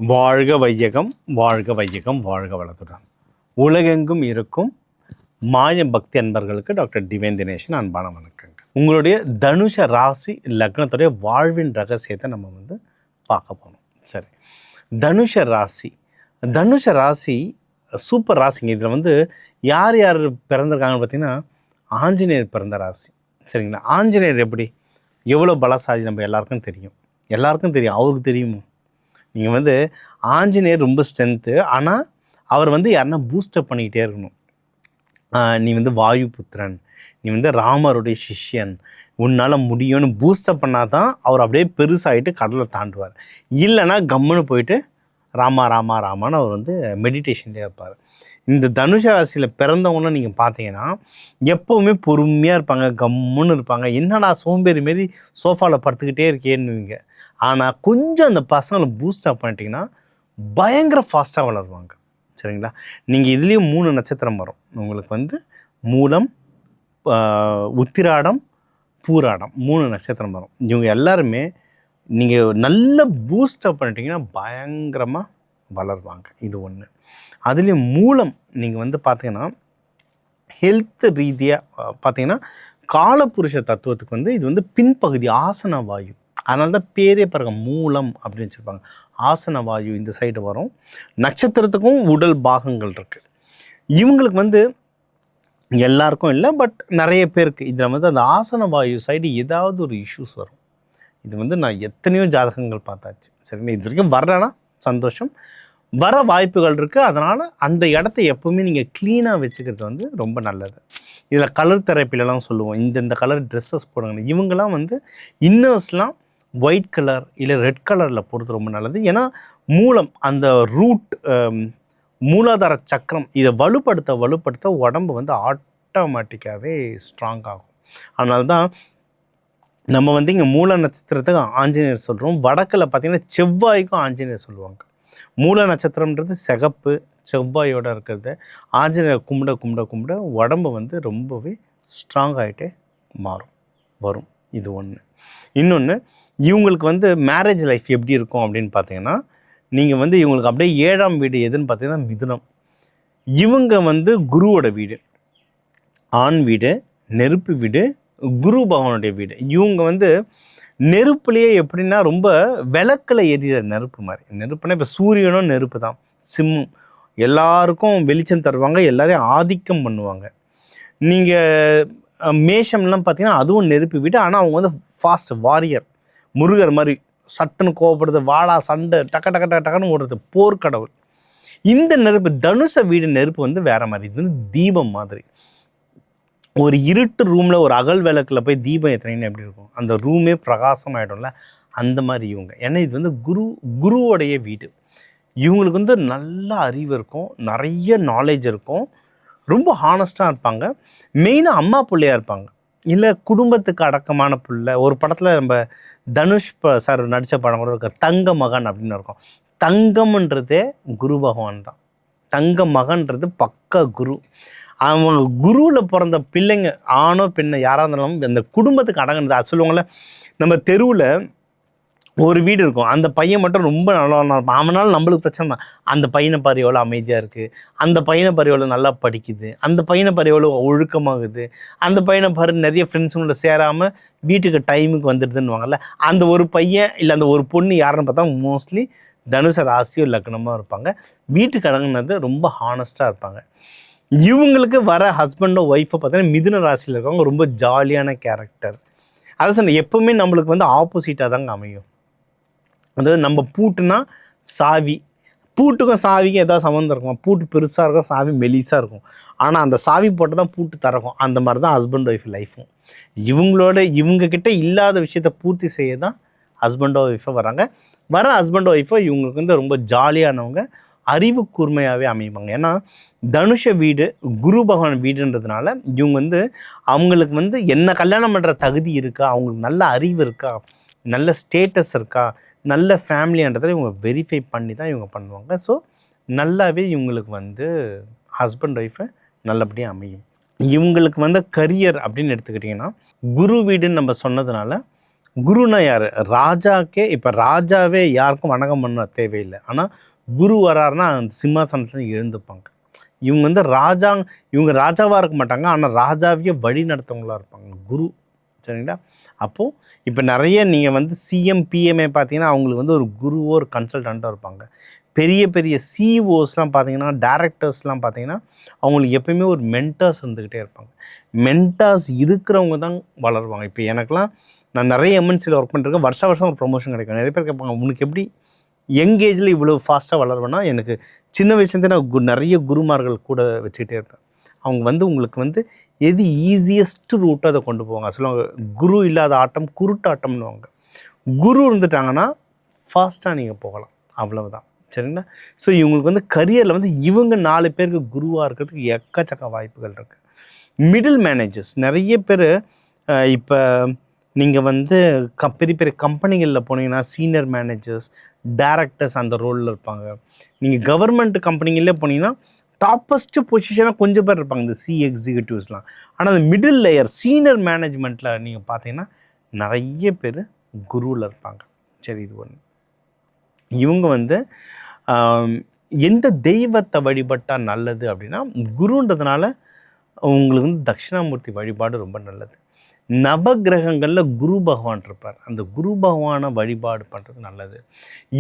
வாழ்க வையகம், வாழ்க வையகம், வாழ்க வளத்துடன். உலகெங்கும் இருக்கும் மாய பக்தி அன்பர்களுக்கு டாக்டர் டிவைன் தினேஷன் அன்பான வணக்கங்க. உங்களுடைய தனுஷ ராசி லக்னத்துடைய வாழ்வின் ரகசியத்தை நம்ம பார்க்க போனோம். சரி, தனுஷ ராசி சூப்பர் ராசிங்க. இதில் யார் யார் பிறந்திருக்காங்கன்னு பார்த்தீங்கன்னா, ஆஞ்சநேயர் பிறந்த ராசி. சரிங்களா? ஆஞ்சநேயர் எவ்வளோ பலசாலி நம்ம எல்லாருக்கும் தெரியும். அவருக்கு தெரியுமோ? நீங்கள் ஆஞ்சநேயர் ரொம்ப ஸ்ட்ரென்த்து. ஆனால் அவர் யாருன்னா பூஸ்டப் பண்ணிக்கிட்டே இருக்கணும். நீ வாயு புத்திரன், நீ ராமருடைய சிஷ்யன், உன்னால் முடியும்னு பூஸ்டப் பண்ணால் தான் அவர் அப்படியே பெருசாகிட்டு கடலை தாண்டுவார். இல்லைன்னா கம்முன்னு போயிட்டு ராமா ராமா ராமான்னு அவர் மெடிடேஷன்லேயே இருப்பார். இந்த தனுஷ ராசியில் பிறந்தவங்களும் நீங்கள் பார்த்தீங்கன்னா எப்போவுமே பொறுமையாக இருப்பாங்க, கம்முன்னு இருப்பாங்க. என்னடா சோம்பேறி மாரி சோஃபாவில் படுத்துக்கிட்டே இருக்கேன்னுவீங்க. ஆனால் கொஞ்சம் அந்த பசங்களை பூஸ்டப் பண்ணிட்டீங்கன்னா பயங்கர ஃபாஸ்ட்டாக வளருவாங்க. சரிங்களா? நீங்கள் இதுலேயும் 3 நட்சத்திரம் வரும் உங்களுக்கு. மூலம், உத்திராடம், பூராடம் 3 நட்சத்திரம் வரும். இவங்க எல்லாருமே நீங்கள் நல்ல பூஸ்டப் பண்ணிட்டீங்கன்னா பயங்கரமாக வளருவாங்க. இது ஒன்று. அதுலேயும் மூலம் நீங்கள் பார்த்தீங்கன்னா ஹெல்த் ரீதியாக பார்த்தீங்கன்னா காலபுருஷ தத்துவத்துக்கு இது பின்பகுதி ஆசன வாயு. அதனால தான் பேரே பாருங்க மூலம் அப்படின்னு வச்சுருப்பாங்க. ஆசன வாயு இந்த சைடு வரும். நட்சத்திரத்துக்கும் உடல் பாகங்கள் இருக்குது. இவங்களுக்கு எல்லாருக்கும் இல்லை, பட் நிறைய பேருக்கு இதில் அந்த ஆசன வாயு சைடு ஏதாவது ஒரு இஷ்யூஸ் வரும். இது நான் எத்தனையோ ஜாதகங்கள் பார்த்தாச்சு. சரிங்களா? இது வரைக்கும் வரலன்னா சந்தோஷம், வர வாய்ப்புகள் இருக்குது. அதனால் அந்த இடத்த எப்போவுமே நீங்கள் க்ளீனாக வச்சுக்கிறது ரொம்ப நல்லது. இதில் கலர் தெரப்பிலலாம் சொல்லுவோம், இந்த கலர் ட்ரெஸ்ஸஸ் போடுங்க. இவங்கெல்லாம் இன்னர்ஸ்லாம் ஒயிட் கலர் இல்லை ரெட் கலரில் போடுறது ரொம்ப நல்லது. ஏன்னா மூலம் அந்த ரூட், மூலாதார சக்கரம் இதை வலுப்படுத்த உடம்பு ஆட்டோமேட்டிக்காகவே ஸ்ட்ராங் ஆகும். அதனால தான் நம்ம இங்கே மூல நட்சத்திரத்துக்கு ஆஞ்சநேயர் சொல்கிறோம். வடக்கில் பார்த்திங்கன்னா செவ்வாய்க்கும் ஆஞ்சநேயர் சொல்லுவாங்க. மூல நட்சத்திரம்ன்றது சிகப்பு, செவ்வாயோடு இருக்கிறது. ஆஞ்சநேயர் கும்பிட உடம்பு ரொம்பவே ஸ்ட்ராங் ஆகிட்டே வரும். இது ஒன்று. இன்னொன்று, இவங்களுக்கு மேரேஜ் லைஃப் எப்படி இருக்கும் அப்படின்னு பார்த்தீங்கன்னா, நீங்கள் இவங்களுக்கு அப்படியே 7ஆம் வீடு எதுன்னு பார்த்தீங்கன்னா மிதுனம். இவங்க குருவோட வீடு, ஆண் வீடு, நெருப்பு வீடு, குரு பகவானுடைய வீடு. இவங்க நெருப்புலேயே எப்படின்னா ரொம்ப விளக்கில் எரியிற நெருப்பு மாதிரி. நெருப்புனா இப்போ சூரியனும் நெருப்பு தான். சிம்மம் எல்லாருக்கும் வெளிச்சம் தருவாங்க, எல்லாரையும் ஆதிக்கம் பண்ணுவாங்க. நீங்கள் மேஷம்லாம் பார்த்தீங்கன்னா அதுவும் நெருப்பு வீடு. ஆனால் அவங்க ஃபாஸ்ட் வாரியர், முருகர் மாதிரி சட்டுன்னு கோவப்படுறது, வாடா சண்டை, டக்குன்னு ஓடுறது, போர்க்கடவுள். இந்த நெருப்பு தனுஷ வீடு நெருப்பு வேற மாதிரி. இது தீபம் மாதிரி. ஒரு இருட்டு ரூமில் ஒரு அகல் விளக்கில் போய் தீபம் ஏற்றினீங்கன்னா எப்படி இருக்கும்? அந்த ரூமே பிரகாசம் ஆகிடும்ல, அந்த மாதிரி இவங்க. ஏன்னா இது குருவோடைய வீடு. இவங்களுக்கு நல்ல அறிவு இருக்கும், நிறைய நாலேஜ் இருக்கும், ரொம்ப ஹானஸ்ட்டாக இருப்பாங்க. மெயினாக அம்மா பிள்ளையாக இருப்பாங்க, இல்லை குடும்பத்துக்கு அடக்கமான பிள்ளை. ஒரு படத்தில் நம்ம தனுஷ் சார் நடித்த படம் கூட இருக்க, தங்க மகன் அப்படின்னு இருக்கும். தங்கம்ன்றதே குரு பகவான் தான். தங்க மகன்றது பக்க குரு. அவங்க குருவில் பிறந்த பிள்ளைங்க, ஆணோ பெண்ணோ யாராக இருந்தாலும் அந்த குடும்பத்துக்கு அடங்கினது. அது சொல்லுவாங்கள்ல, நம்ம தெருவில் ஒரு வீடு இருக்கும், அந்த பையன் மட்டும் ரொம்ப நல்லா இருப்பான். அவனால் நம்மளுக்கு பிரச்சனை தான். அந்த பையனை பாரு எவ்வளோ அமைதியாக இருக்குது, அந்த பையனை பாரு எவ்வளோ நல்லா படிக்குது, அந்த பையனை பாரு எவ்வளோ ஒழுக்கமாகுது, அந்த பையனை பாரு நிறைய ஃப்ரெண்ட்ஸுங்களை சேராமல் வீட்டுக்கு டைமுக்கு வந்துடுதுன்னுவாங்கல்ல. அந்த ஒரு பையன் இல்லை அந்த ஒரு பொண்ணு யாருன்னு பார்த்தா மோஸ்ட்லி தனுஷ ராசியோ லக்னமாக இருப்பாங்க. வீட்டுக்கு அடங்கினது ரொம்ப ஹானஸ்ட்டாக இருப்பாங்க. இவங்களுக்கு வர ஹஸ்பண்டோ ஒய்ஃபோ பார்த்தீங்கன்னா மிதுன ராசியில் இருக்கவங்க ரொம்ப ஜாலியான கேரக்டர். அதை சொன்ன எப்போவுமே நம்மளுக்கு ஆப்போசிட்டாக தாங்க அமையும். அதாவது நம்ம பூட்டுனா சாவி, பூட்டுக்கும் சாவிக்கும் எதாவது சம்மந்தம் இருக்கும். பூட்டு பெருசாக இருக்கும், சாவி மெலிசாக இருக்கும். ஆனால் அந்த சாவி போட்டு தான் பூட்டு திறக்கும். அந்த மாதிரி தான் ஹஸ்பண்ட் ஒய்ஃப் லைஃப்பும். இவங்கக்கிட்ட இல்லாத விஷயத்தை பூர்த்தி செய்ய தான் ஹஸ்பண்டோ ஒய்ஃபோ வராங்க. வர ஹஸ்பண்ட் ஒய்ஃபோ இவங்களுக்கு ரொம்ப ஜாலியானவங்க, அறிவு கூர்மையாகவே அமைப்பாங்க. ஏன்னா தனுஷ வீடு குரு பகவான் வீடுன்றதுனால இவங்க அவங்களுக்கு என்ன கல்யாணம் பண்ணுற தகுதி இருக்கா, அவங்களுக்கு நல்ல அறிவு இருக்கா, நல்ல ஸ்டேட்டஸ் இருக்கா, நல்ல ஃபேமிலின்றதை இவங்க வெரிஃபை பண்ணி தான் இவங்க பண்ணுவாங்க. ஸோ நல்லாவே இவங்களுக்கு ஹஸ்பண்ட் ஒய்ஃபை நல்லபடியாக அமையும். இவங்களுக்கு கரியர் அப்படின்னு எடுத்துக்கிட்டிங்கன்னா குரு வீடுன்னு நம்ம சொன்னதுனால குருனா யார்? ராஜாக்கே இப்போ ராஜாவே யாருக்கும் வணக்கம் பண்ண தேவையில்லை. ஆனால் குரு வராருன்னா அந்த சிம்மாசனத்தில் எழுந்துப்பாங்க. இவங்க வந்து இவங்க ராஜாவாக இருக்க மாட்டாங்க, ஆனால் ராஜாவையே வழி நடத்தவங்களாக இருப்பாங்க குரு. சரிங்களா? அப்போது இப்போ நிறைய நீங்கள் வந்து சிஎம் பிஎம்ஏ பார்த்தீங்கன்னா அவங்களுக்கு வந்து ஒரு குருவோ ஒரு கன்சல்டண்ட்டாக இருப்பாங்க. பெரிய பெரிய சிஇஓஸ்லாம் பார்த்தீங்கன்னா டைரக்டர்ஸ்லாம் பார்த்தீங்கன்னா அவங்களுக்கு எப்பயுமே ஒரு மென்டார்ஸ் இருந்துக்கிட்டே இருப்பாங்க. மென்டார்ஸ் இருக்கிறவங்க தான் வளருவாங்க. இப்போ எனக்குலாம் நான் நிறைய எம்என்சியில் ஒர்க் பண்ணிருக்கேன். வருஷம் ஒரு ப்ரொமோஷன் கிடைக்கும். நிறைய பேர் கேட்பாங்க, உனக்கு எப்படி யங் ஏஜில் இவ்வளோ ஃபாஸ்ட்டாக வளருவேன்னா, எனக்கு சின்ன வயசுலேருந்தே நான் நிறைய குருமார்கள் கூட வச்சுக்கிட்டே இருப்பேன். அவங்க வந்து உங்களுக்கு வந்து எது ஈஸியஸ்ட் ரூட்டோ அதை கொண்டு போவாங்க. சொல்லுவாங்க குரு இல்லாத ஆட்டம் குருட்டாட்டம்னுவாங்க. குரு இருந்துட்டாங்கன்னா ஃபாஸ்ட்டாக நீங்கள் போகலாம், அவ்வளவுதான். சரிங்களா? ஸோ இவங்களுக்கு வந்து கரியரில் வந்து இவங்க 4 பேருக்கு குருவாக இருக்கிறதுக்கு எக்கச்சக்க வாய்ப்புகள் இருக்குது. மிடில் மேனேஜர்ஸ் நிறைய பேர் இப்போ நீங்கள் வந்து பெரிய பெரிய கம்பெனிகளில் போனீங்கன்னா சீனியர் மேனேஜர்ஸ், டைரக்டர்ஸ் அந்த ரோலில் இருப்பாங்க. நீங்கள் கவர்மெண்ட் கம்பெனிங்களே போனீங்கன்னா டாப்பஸ்ட்டு பொசிஷனாக கொஞ்சம் பேர் இருப்பாங்க, இந்த எக்ஸிக்யூட்டிவ்ஸ்லாம். ஆனால் அந்த மிடில் லேயர் சீனியர் மேனேஜ்மெண்ட்டில் நீங்கள் பார்த்தீங்கன்னா நிறைய பேர் குருவில் இருப்பாங்க. சரி, இது ஒன்று. இவங்க வந்து எந்த தெய்வத்தை வழிபட்டால் நல்லது அப்படின்னா, குருன்றதுனால உங்களுக்கு வந்து தட்சிணாமூர்த்தி வழிபாடு ரொம்ப நல்லது. நவகிரகங்களில் குரு பகவான் இருப்பார். அந்த குரு பகவானை வழிபாடு பண்ணுறது நல்லது.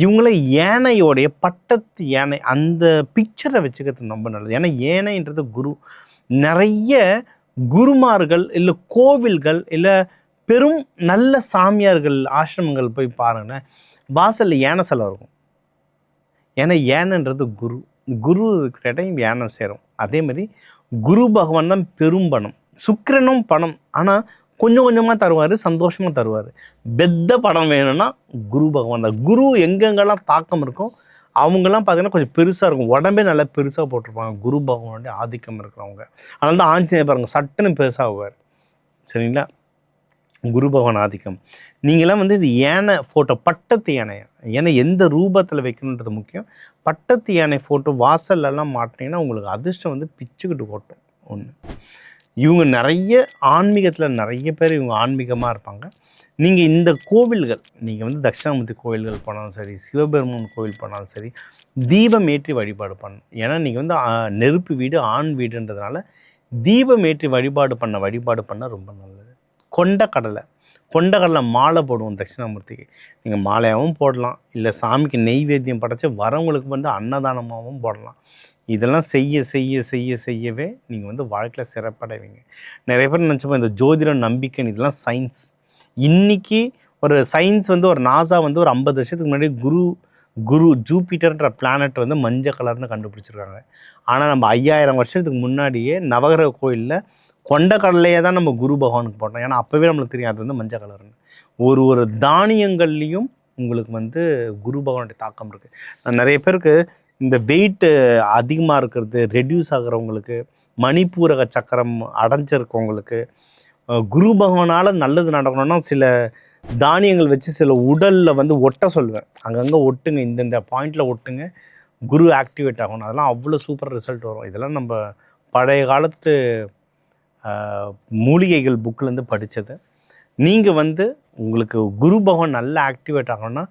இவங்கள யானையோடைய பட்டத்து யானை அந்த பிக்சரை வச்சுக்கிறது ரொம்ப நல்லது. ஏன்னா யானைன்றது குரு. நிறைய குருமார்கள் இல்லை கோவில்கள் இல்லை பெரும் நல்ல சாமியார்கள் ஆசிரமங்கள் போய் பாருங்களேன், வாசலில் யானை சிலை இருக்கும். ஏன்னா யானைன்றது குரு. குரு இருக்கிற இடம் யானை சேரும். அதே மாதிரி குரு பகவான் தான் பெரும் பணம். சுக்கிரனும் பணம், ஆனால் கொஞ்சம் கொஞ்சமாக தருவார், சந்தோஷமாக தருவார். பெத்த படம் வேணும்னா குரு பகவான் தான். குரு எங்கெங்கெல்லாம் தாக்கம் இருக்கும் அவங்கெல்லாம் பார்த்திங்கன்னா கொஞ்சம் பெருசாக இருக்கும், உடம்பே நல்லா பெருசாக போட்டிருப்பாங்க குரு பகவானுடைய ஆதிக்கம் இருக்கிறவங்க. அதனால தான் ஆஞ்சநேயர் பாருங்கள் சட்டுன்னு பெருசாகுவார். சரிங்களா? குரு பகவான் ஆதிக்கம். நீங்களாம் வந்து இது யானை ஃபோட்டோ, பட்டத்து யானை, ஏன்னா எந்த ரூபத்தில் வைக்கணுன்றது முக்கியம். பட்டத்து யானை ஃபோட்டோ வாசல்லலாம் மாட்டினீங்கன்னா உங்களுக்கு அதிர்ஷ்டம் வந்து பிச்சுக்கிட்டு போட்டோம் ஒன்று. இவங்க நிறைய ஆன்மீகத்தில் நிறைய பேர் இவங்க ஆன்மீகமாக இருப்பாங்க. நீங்கள் இந்த கோவில்கள், நீங்கள் வந்து தட்சிணாமூர்த்தி கோவில்கள் போனாலும் சரி, சிவபெருமான் கோவில் போனாலும் சரி, தீபம் ஏற்றி வழிபாடு பண்ணணும். ஏன்னா நீங்கள் வந்து நெருப்பு வீடு ஆண் வீடுன்றதுனால தீபம் ஏற்றி வழிபாடு பண்ண ரொம்ப நல்லது. கொண்டக்கடலை மாலை போடுவோம் தட்சிணாமூர்த்திக்கு. நீங்கள் மாலையாகவும் போடலாம், இல்லை சாமிக்கு நெய்வேத்தியம் படைச்சி வரவங்களுக்கு வந்து அன்னதானமாகவும் போடலாம். இதெல்லாம் செய்யவே நீங்கள் வந்து வாழ்க்கையில் சிறப்படைவீங்க. நிறைய பேர் நினச்சப்போ இந்த ஜோதிடம் நம்பிக்கைன்னு, இதெல்லாம் சயின்ஸ். இன்றைக்கி ஒரு சயின்ஸ் வந்து ஒரு நாசா வந்து ஒரு 50 வருஷத்துக்கு முன்னாடி குரு ஜூபிட்டர்ன்ற பிளானட் வந்து மஞ்சள் கலர்னு கண்டுபிடிச்சிருக்காங்க. ஆனால் நம்ம 5000 வருஷத்துக்கு முன்னாடியே நவகிரக கோயிலில் கொண்டக்கடலையே தான் நம்ம குரு பகவானுக்கு போட்டோம். ஏன்னா அப்போவே நம்மளுக்கு தெரியும் அது வந்து மஞ்சள் கலர்னு. ஒரு தானியங்கள்லேயும் உங்களுக்கு வந்து குரு பகவானுடைய தாக்கம் இருக்குது. நான் நிறைய பேருக்கு இந்த வெயிட்டு அதிகமாக இருக்கிறது, ரெடியூஸ் ஆகிறவங்களுக்கு, மணிப்பூரக சக்கரம் அடைஞ்சிருக்கவங்களுக்கு, குரு பகவானால் நல்லது நடக்கணும்னா சில தானியங்கள் வச்சு சில உடலில் வந்து ஒட்ட சொல்லுவேன். அங்கங்கே ஒட்டுங்க, இந்தந்த பாயிண்டில் ஒட்டுங்க, குரு ஆக்டிவேட் ஆகணும். அதெல்லாம் அவ்வளோ சூப்பர் ரிசல்ட் வரும். இதெல்லாம் நம்ம பழைய காலத்து மூலிகைகள் புக்கிலேருந்து படித்தது. நீங்கள் வந்து உங்களுக்கு குரு பகவான் நல்லா ஆக்டிவேட் ஆகணும்னா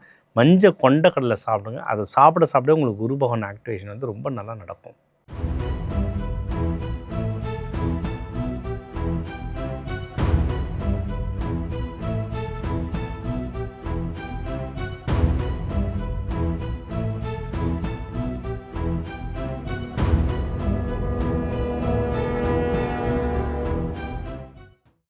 கொண்டக்கடலை சாப்பிடுங்க. அதை சாப்பிட உங்களுக்கு குரு பகவான் ஆக்டிவேஷன் வந்து ரொம்ப நல்லா நடக்கும்.